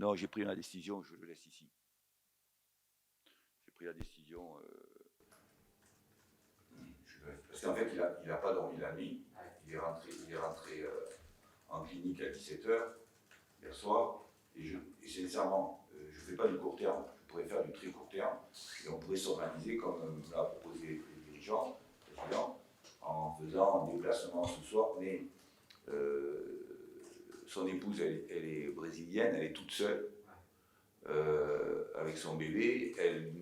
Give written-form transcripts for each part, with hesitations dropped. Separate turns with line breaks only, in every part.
Non, j'ai pris la décision, je le laisse ici. J'ai pris la décision. Parce qu'en fait, il a pas dormi la nuit. Il est rentré en clinique à 17h hier soir. Et sincèrement, je ne fais pas du court terme. Je pourrais faire du très court terme. Et on pourrait s'organiser comme l'a proposé les dirigeants, en faisant un déplacement ce soir. Mais son épouse, elle est brésilienne, elle est toute seule. Avec son bébé, elle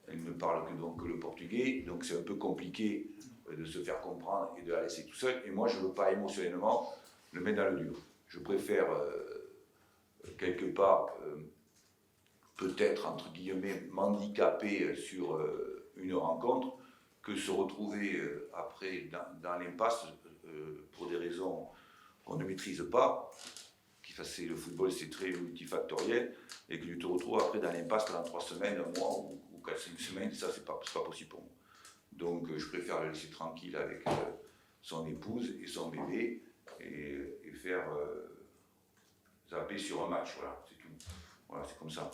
ne parle que le portugais, donc c'est un peu compliqué de se faire comprendre et de la laisser tout seul. Et moi, je ne veux pas émotionnellement le mettre dans le dur. Je préfère quelque part, peut-être entre guillemets, m'handicaper sur une rencontre que se retrouver après dans l'impasse pour des raisons qu'on ne maîtrise pas. Le football, c'est très multifactoriel, et que tu te retrouves après dans l'impasse pendant 3 semaines, un mois ou 4-5 semaines, ça c'est pas possible pour moi. Donc je préfère le laisser tranquille avec son épouse et son bébé et faire zapper sur un match, voilà, c'est tout. Voilà, c'est comme ça.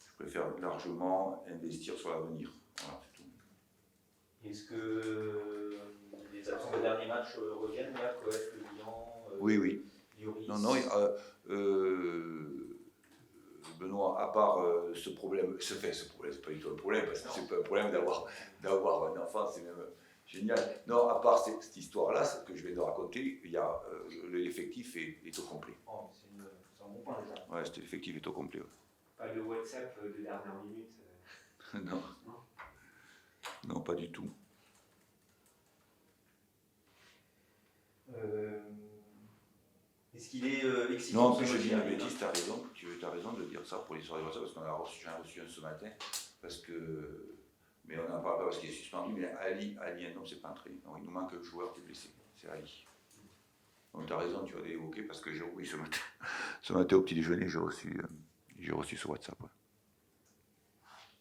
Je préfère largement investir sur l'avenir, voilà, c'est tout.
Est-ce que les absents des derniers matchs reviennent là, Coef, Le Lion
Oui.
Lloris.
Non, Benoît, à part ce problème, c'est pas du tout un problème, parce que c'est pas un problème d'avoir un enfant, c'est même génial. Non, à part cette histoire-là, ce que je viens de raconter, l'effectif est au complet.
Oh, c'est un bon point déjà.
Ouais, l'effectif est au complet. Ouais.
Pas de WhatsApp de dernière minute
Non. Non, pas du tout.
Est-ce qu'il est excitant?
Non, en plus je dis une bêtise, tu as raison de dire ça pour l'histoire de WhatsApp, parce j'en ai reçu un ce matin, mais on n'en parle pas parce qu'il est suspendu, mais Ali, non, c'est pas entré. Non, il nous manque un joueur qui est blessé, c'est Ali. Donc tu as raison, tu vas l'évoquer, parce que oui, ce matin au petit déjeuner, j'ai reçu ce WhatsApp. Ouais.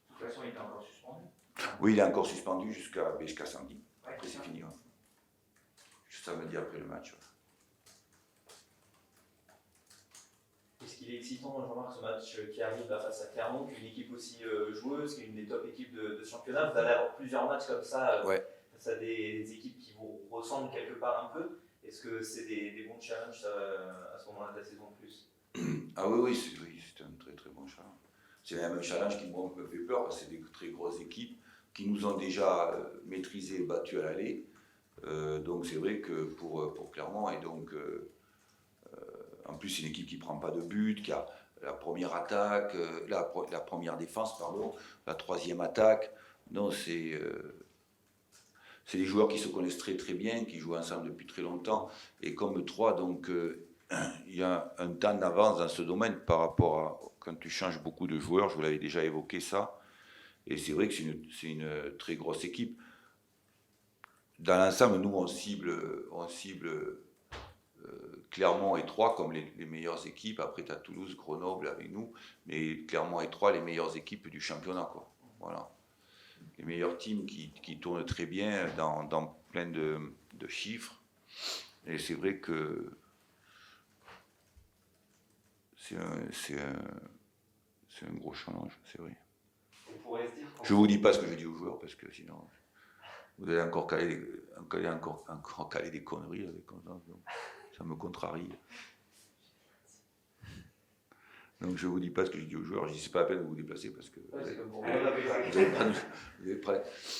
De toute façon, il était encore suspendu.
Oui, il est encore suspendu jusqu'à samedi. Après, c'est fini. Ouais. Juste samedi après le match. Ouais.
Est-ce qu'il est excitant, Jean-Marc, ce match qui arrive là, face à Clermont, une équipe aussi joueuse, qui est une des top équipes de championnat? Vous allez avoir plusieurs matchs comme ça face à des équipes qui vous ressemblent quelque part un peu. Est-ce que c'est des bons challenges à ce moment-là de la saison de plus?
Ah oui, c'est un très très bon challenge. C'est même un challenge qui me fait peur, parce que c'est des très grosses équipes qui nous ont déjà maîtrisés et battus à l'aller. Donc c'est vrai que pour Clermont, et donc en plus c'est une équipe qui ne prend pas de but, qui a la première attaque, la première défense, pardon, la troisième attaque. Non, c'est des joueurs qui se connaissent très très bien, qui jouent ensemble depuis très longtemps, et comme trois, donc il y a un temps d'avance dans ce domaine par rapport à quand tu changes beaucoup de joueurs, je vous l'avais déjà évoqué ça, et c'est vrai que c'est une très grosse équipe. Dans l'ensemble, nous on cible Clermont et Troyes comme les meilleures équipes. Après, tu as Toulouse, Grenoble avec nous, mais Clermont et Troyes, les meilleures équipes du championnat, quoi. Voilà. Les meilleurs teams qui tournent très bien dans plein de chiffres. Et c'est vrai que c'est un gros challenge, c'est vrai. Je vous dis pas ce que je dis aux joueurs, parce que sinon vous allez encore caler des conneries avec ça, ça me contrarie. Donc je vous dis pas ce que je dis aux joueurs, je dis c'est pas la peine de vous déplacer parce que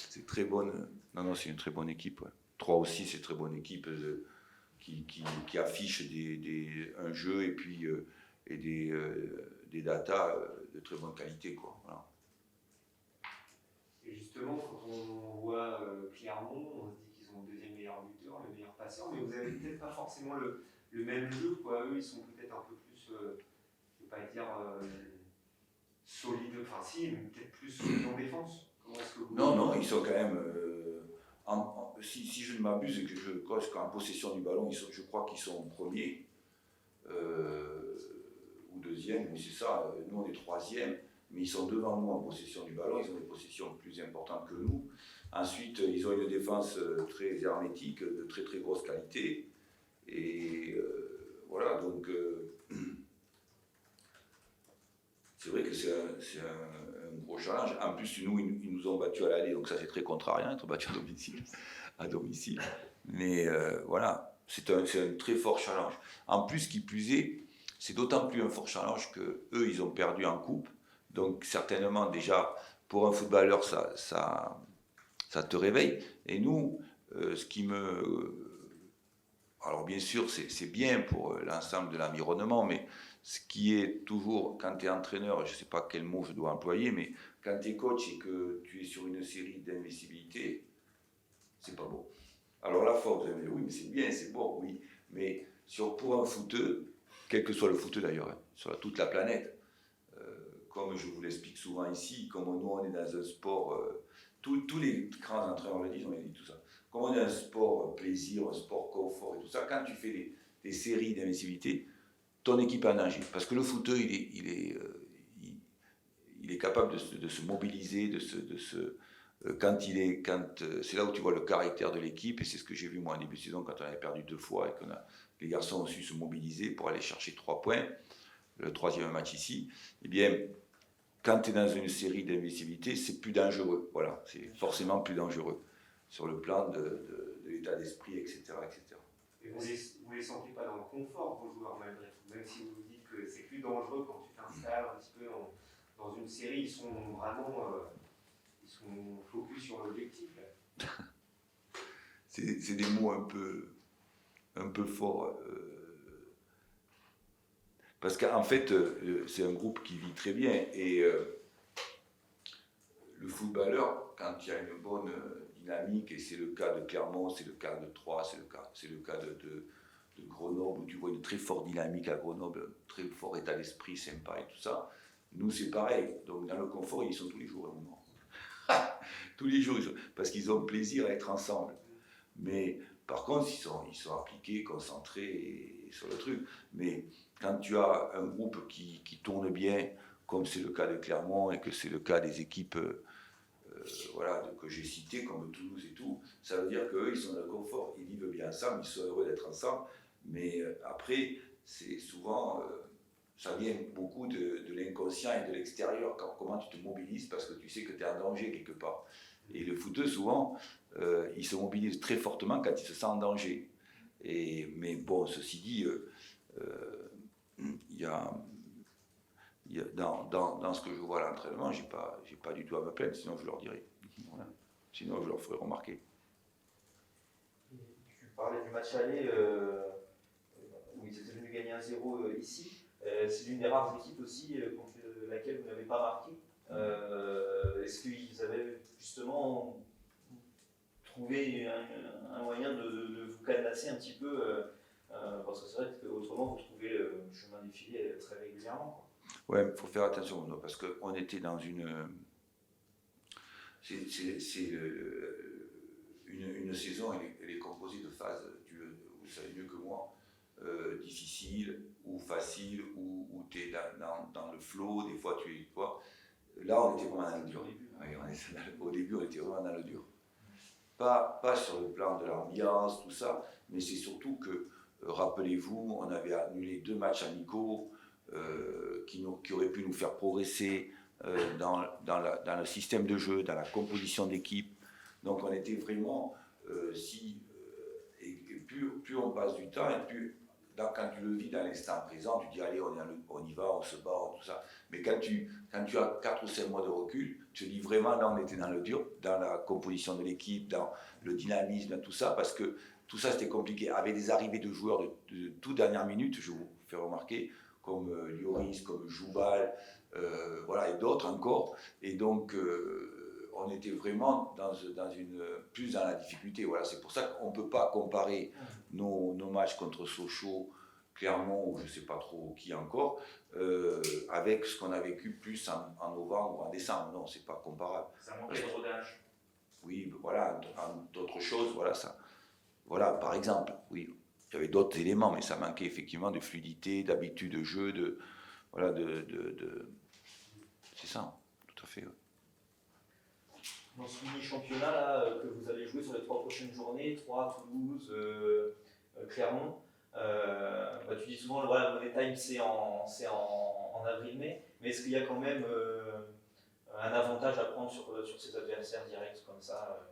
c'est très bonne. Non, c'est une très bonne équipe. Ouais. Troyes aussi, c'est une très bonne équipe qui affiche un jeu et puis des datas de très bonne qualité, quoi. Voilà.
Et justement, quand on voit Clermont, on se dit qu'ils ont le deuxième meilleur buteur, le meilleur passeur, mais vous avez peut-être pas forcément le même jeu, quoi. Eux, ils sont peut-être un peu plus, je ne vais pas dire solides, enfin si, mais peut-être plus solides en défense. Comment est-ce que vous...
Non, ils sont quand même, si je ne m'abuse, et que je crois qu'en possession du ballon, je crois qu'ils sont premiers ou deuxième, mais c'est ça, nous on est troisième. Mais ils sont devant nous en possession du ballon, ils ont des possessions plus importantes que nous. Ensuite, ils ont une défense très hermétique, de très très grosse qualité. Et voilà, donc c'est vrai que c'est un gros challenge. En plus, nous, ils nous ont battus à l'aller, donc ça c'est très contrariant, être battus à domicile. Mais voilà, c'est un très fort challenge. En plus, qui plus est, c'est d'autant plus un fort challenge que eux, ils ont perdu en coupe. Donc certainement déjà, pour un footballeur, ça te réveille. Et nous, ce qui me... Alors bien sûr, c'est bien pour l'ensemble de l'environnement, mais ce qui est toujours, quand tu es entraîneur, je ne sais pas quel mot je dois employer, mais quand tu es coach et que tu es sur une série d'invincibilité, c'est pas bon. Alors la fois, vous allez me dire, oui, mais c'est bien, c'est bon, oui. Mais pour un footeux, quel que soit le footeux d'ailleurs, hein, sur toute la planète, comme je vous l'explique souvent ici, comme nous on est dans un sport, tous les grands entraîneurs le disent, on a dit tout ça. Comme on est un sport plaisir, un sport confort et tout ça, quand tu fais des séries d'invincibilité, ton équipe est en danger. Parce que le footeux, il est capable de se mobiliser, c'est là où tu vois le caractère de l'équipe, et c'est ce que j'ai vu moi en début de saison quand on avait perdu 2 fois et que les garçons ont su se mobiliser pour aller chercher 3 points, le 3e match ici. Eh bien, quand tu es dans une série d'invincibilité, c'est plus dangereux. Voilà, c'est forcément plus dangereux sur le plan de l'état d'esprit, etc., etc.
Et vous les sentez pas dans le confort, vos joueurs, malgré tout, même si vous dites que c'est plus dangereux quand tu t'installes un petit peu dans une série, ils sont vraiment ils sont focus sur l'objectif.
C'est des mots un peu forts. Parce qu'en fait, c'est un groupe qui vit très bien. Et le footballeur, quand il y a une bonne dynamique, et c'est le cas de Clermont, c'est le cas de Troyes, c'est le cas de Grenoble, où tu vois une très forte dynamique à Grenoble, un très fort état d'esprit sympa et tout ça. Nous, c'est pareil. Donc, dans le confort, ils sont tous les jours à un moment. Tous les jours, parce qu'ils ont plaisir à être ensemble. Mais par contre, ils sont appliqués, concentrés sur le truc. Mais quand tu as un groupe qui tourne bien, comme c'est le cas de Clermont et que c'est le cas des équipes que j'ai citées, comme Toulouse et tout, ça veut dire qu'eux, ils sont dans le confort, ils vivent bien ensemble, ils sont heureux d'être ensemble. Mais après, c'est souvent... ça vient beaucoup de l'inconscient et de l'extérieur, comment tu te mobilises parce que tu sais que tu es en danger quelque part. Et le footeux, souvent, il se mobilise très fortement quand il se sent en danger. Mais bon, ceci dit, dans ce que je vois à l'entraînement, j'ai pas du tout à me plaindre, sinon je leur dirais. Voilà. Sinon, je leur ferai remarquer.
Tu parlais du match aller où ils étaient venus gagner 1-0 ici. C'est l'une des rares équipes aussi contre laquelle vous n'avez pas marqué. Est-ce qu'ils avaient justement trouvé un moyen de vous cadenasser un petit peu parce que c'est vrai qu'autrement vous trouvez le chemin des filets très régulièrement.
Ouais, il faut faire attention parce qu'on était dans une saison, elle est composée de phases, vous savez mieux que moi, difficiles ou faciles, où tu es dans le flow, des fois tu es... Là, on était vraiment dans le dur. Au début, on était vraiment dans le dur. Pas sur le plan de l'ambiance, tout ça, mais c'est surtout que, rappelez-vous, on avait annulé 2 matchs amicaux qui auraient pu nous faire progresser dans le système de jeu, dans la composition d'équipe. Donc on était vraiment, plus on passe du temps, et plus quand tu le vis dans l'instant présent, tu dis allez, on y va, on se bat, tout ça. Mais quand tu as 4 ou 5 mois de recul, tu te dis vraiment là on était dans le dur, dans la composition de l'équipe, dans le dynamisme, dans tout ça, parce que tout ça c'était compliqué. Avec des arrivées de joueurs de toute dernière minute, je vous fais remarquer, comme Lloris, comme Joubal, et d'autres encore. Et donc on était vraiment plus dans la difficulté. Voilà, c'est pour ça qu'on ne peut pas comparer nos matchs contre Sochaux, Clermont, ou je ne sais pas trop qui encore, avec ce qu'on a vécu plus en novembre ou en décembre. Non, c'est pas comparable.
Ça manquait de rodage.
Oui, voilà, d'autres choses, voilà ça. Voilà, par exemple, oui, il y avait d'autres éléments, mais ça manquait effectivement de fluidité, d'habitude de jeu, c'est ça, tout à fait. Ouais.
Dans ce mini-championnat là, que vous allez jouer sur les 3 prochaines journées, Troyes, Toulouse, Clermont, tu dis souvent le Money Time c'est en avril-mai. Mais est-ce qu'il y a quand même un avantage à prendre sur ces adversaires directs comme ça,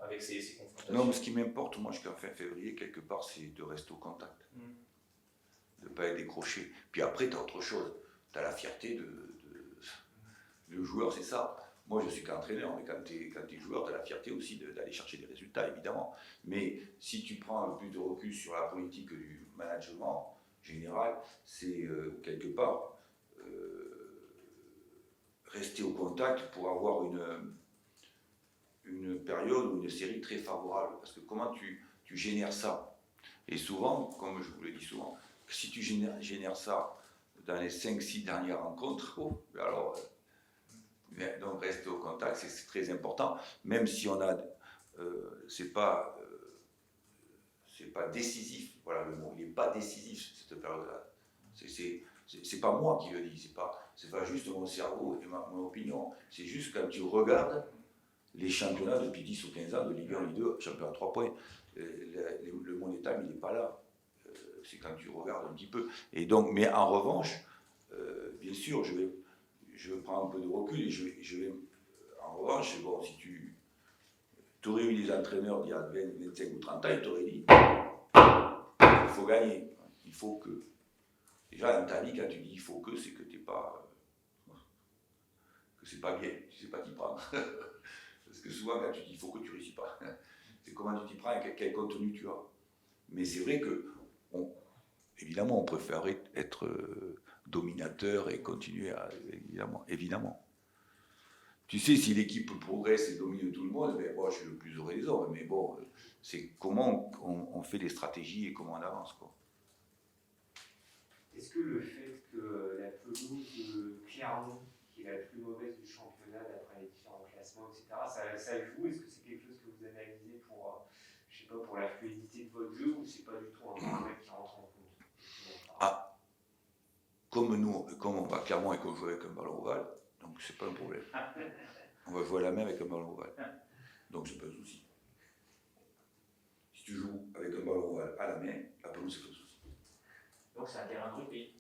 avec ces confrontations?
Non, mais ce qui m'importe, moi, jusqu'à fin février, quelque part, c'est de rester au contact. De ne pas être décroché. Puis après, tu as autre chose. Tu as la fierté de joueur, c'est ça. Moi, je suis qu'entraîneur, mais quand tu es joueur, tu as la fierté aussi d'aller chercher des résultats, évidemment. Mais si tu prends un peu plus de recul sur la politique du management général, c'est quelque part rester au contact pour avoir une période ou une série très favorable. Parce que comment tu génères ça? Et souvent, comme je vous l'ai dit souvent, si tu génères ça dans les 5-6 dernières rencontres, alors, donc rester au contact, c'est très important, même si on a, c'est pas décisif, voilà le mot, il n'est pas décisif cette période-là. C'est pas moi qui le dis, c'est pas juste mon cerveau et mon opinion, c'est juste quand tu regardes les championnats depuis 10 ou 15 ans de Ligue 1, Ligue 2, championnat à 3 points, le Monétam, il n'est pas là. C'est quand tu regardes un petit peu. Et donc, mais en revanche, bien sûr, je prends un peu de recul et je vais en revanche, bon, si tu aurais eu des entraîneurs d'il y a 20, 25 ou 30 ans, ils t'auraient dit il faut gagner. Il faut que. Déjà, dans ta vie, quand tu dis il faut que, c'est que t'es pas. Que c'est pas gay, tu sais pas t'y prendre. Parce que souvent, quand tu dis il faut que, tu réussis pas. C'est comment tu t'y prends et quel contenu tu as. Mais c'est vrai que, évidemment, on préférerait être dominateur et continuer à. Évidemment. Tu sais, si l'équipe progresse et domine tout le monde, ben, moi, je suis le plus heureux des hommes. Mais bon, c'est comment on fait les stratégies et comment on avance, quoi.
Est-ce que le fait que la pelouse de Clermont, qui est la plus mauvaise du championnat d'après les différents classements, etc., ça joue? Est-ce que c'est quelque chose que vous analysez pour, je sais pas, pour la fluidité de votre jeu, ou c'est pas du tout un paramètre qui rentre en compte?
Ah, comme on va Clermont et qu'on joue avec un ballon ovale, donc c'est pas un problème. On va jouer à la main avec un ballon ovale, donc c'est pas un souci. Si tu joues avec un ballon ovale à la main, la pelouse c'est pas un souci.
Donc c'est un terrain de rugby.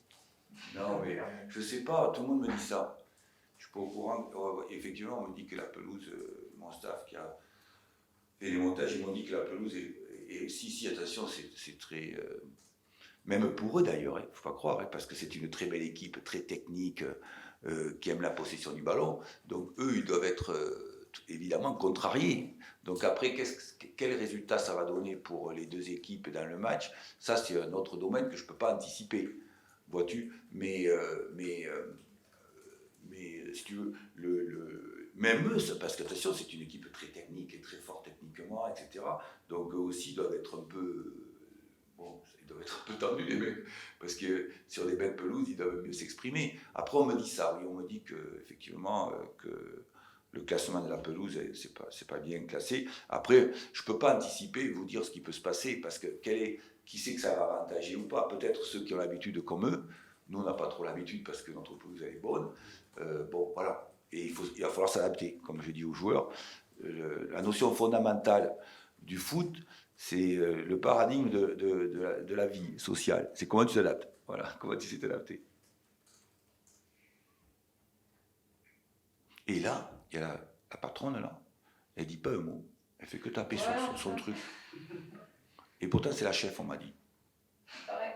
Non, mais je sais pas, tout le monde me dit ça. Je suis pas au courant. Effectivement, on me dit que la pelouse, mon staff qui a fait les montages, ils m'ont dit que la pelouse est si, attention, c'est très. Même pour eux d'ailleurs, il ne faut pas croire, parce que c'est une très belle équipe, très technique, qui aime la possession du ballon. Donc eux, ils doivent être évidemment contrariés. Donc après, quel résultat ça va donner pour les deux équipes dans le match? Ça, c'est un autre domaine que je ne peux pas anticiper, vois-tu. Mais si tu veux, même eux, parce que attention, c'est une équipe très technique et très forte techniquement, etc. Donc eux aussi doivent être un peu... Bon, ils doivent être un peu tendus, les mecs, parce que sur des belles pelouses, ils doivent mieux s'exprimer. Après, on me dit ça, oui, on me dit qu'effectivement, que le classement de la pelouse, c'est pas bien classé. Après, je ne peux pas anticiper et vous dire ce qui peut se passer, parce que qui sait que ça va avantager ou pas? Peut-être ceux qui ont l'habitude comme eux. Nous, on n'a pas trop l'habitude parce que notre pelouse, elle est bonne. Bon, voilà. Et il va falloir s'adapter, comme je dis aux joueurs. La notion fondamentale du foot, c'est le paradigme de la vie sociale. C'est comment tu t'adaptes. Voilà, comment tu sais t'adapter. Et là, il y a la patronne, là, elle dit pas un mot. Elle fait que taper sur son truc. Et pourtant, c'est la chef, on m'a dit.
Ouais.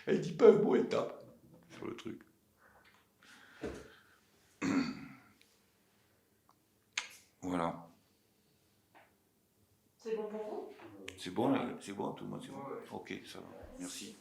Elle dit pas un mot, elle tape sur le truc. Voilà.
C'est bon pour vous?
C'est bon, tout le monde, c'est bon. Ok, ça va. Merci.